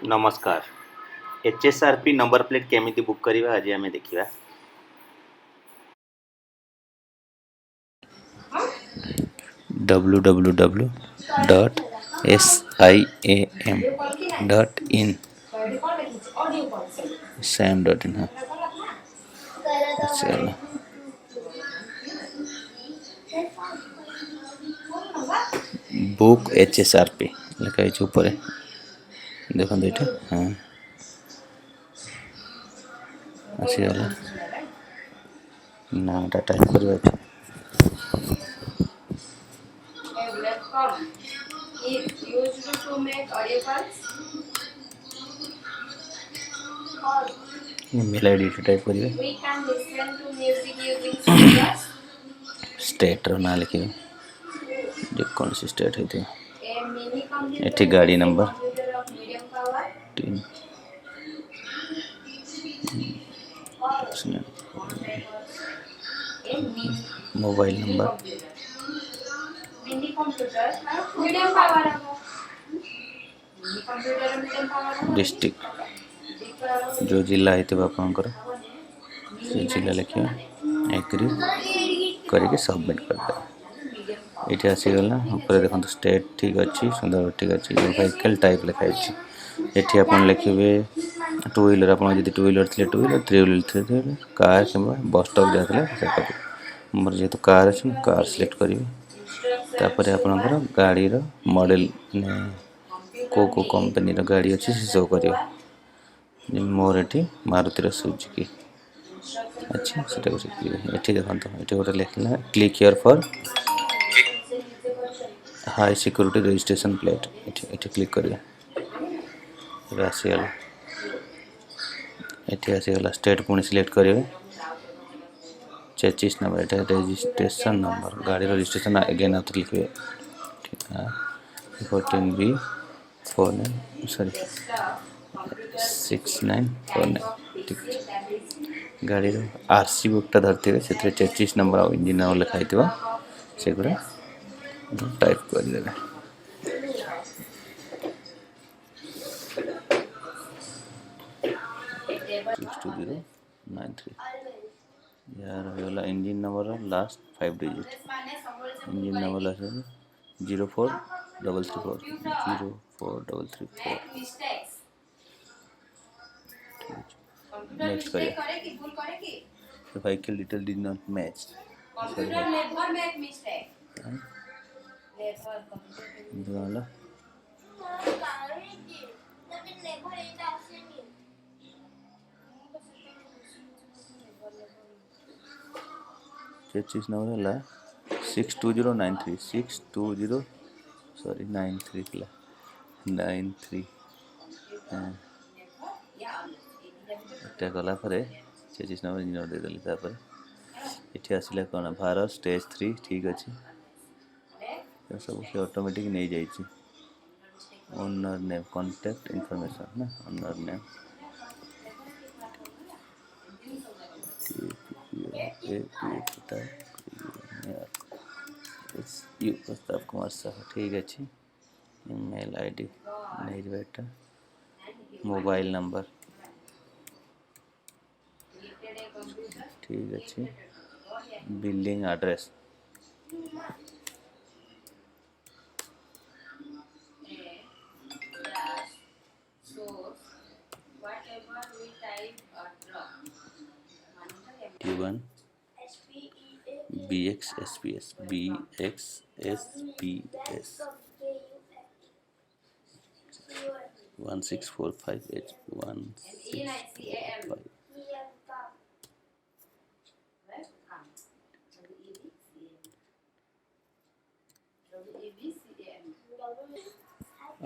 नमस्कार। HSRP number plate केमिति book करिवा आज आमे देखिबा। www.siam.in sam.in हाँ चलो बुक HSRP लिखा है ऊपर देखो ये हाँ आसीगला नाटा टाइप करवा ईमेल आईडी टाइप करिवे स्टेट रो ना लिखिवे जे कौन सी स्टेट है एठी गाड़ी नंबर 3 मोबाइल नंबर डिस्ट्रिक्ट जो जिला है आपंकर से जिला लिखे एग्री करके सबमिट करदे ये आसीगला ऊपर देखो स्टेट ठीक अच्छी सुंदर ठीक अच्छी व्हीकल टाइप लिखाई ये आप लिखे टू व्हीलर आप टू व्हीलर थे टू व्हीलर थ्री व्हीलर थे कार कि बस स्टॉप जाते मोर जेहेतु कार अच्छे कार सिलेक्ट करेंगे तापर आपंकर गाड़ी मॉडल को कंपनी गाड़ी अच्छी से शो कर मोर ये मारुतिर सुजुकी अच्छा से ये देखो ये गोटे लिखला click here for high security registration plate ये क्लिक करिए आसीगला ये आसीगला स्टेट पुणी सिलेक्ट करेंगे 46 नंबर ये रजिस्ट्रेशन नंबर गाड़ी रजिस्ट्रेशन अगेन आउट लिखे 14B 49 सॉरी 6949 ठीक गाड़ी RC बुकटा धरते से 43 नंबर और इंजिन नंबर लिखाई से टाइप करदे 62093 यार होगा engine number last 5 digit engine number last 04334 next करिए the vehicle detail did not match वाला 46 नंबर है 62093 620 सॉरी 93 93 एटा गला परे 46 नंबर इंजिन दे देली तापर एठी आसिला कोन भारत स्टेज 3 ठीक अछि सब से ऑटोमेटिक नहीं जाई छी ओनर नेम कांटेक्ट इंफॉर्मेशन ना owner name you Pratap Kumar Sahu ठीक अच्छे ईमेल आईडी नहीं बेटा मोबाइल नंबर ठीक अच्छे building address T1 BXSPS 1645H 1645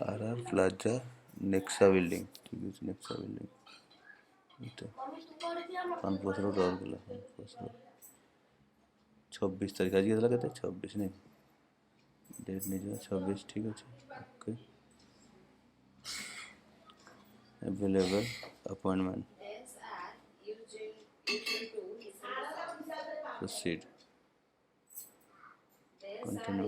RR plaza Nexa building ठीक है Nexa building Kanpur road Rourkela 26 तारीख आज के 26 नहीं डेट नहीं 26 ठीक अच्छे okay available appointment proceed continue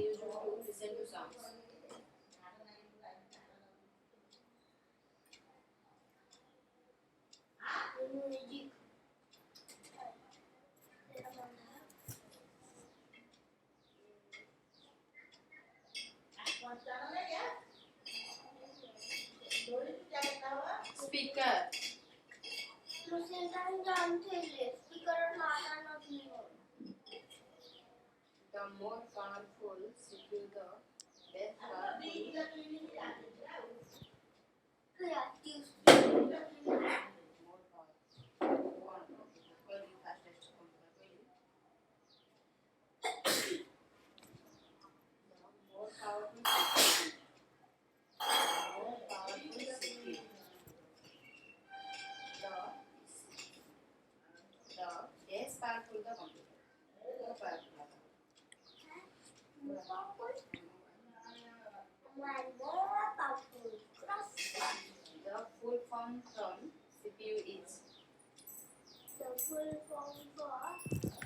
speaker. तो सेंटाइन जानते ले स्पीकर नाना नहीं हो The more powerful CPU, the less powerful. Creative More powerful. One. Very fastest computer. The more powerful CPU. More powerful CPU. The less powerful the computer. More powerful. The full form from CPU is The full form for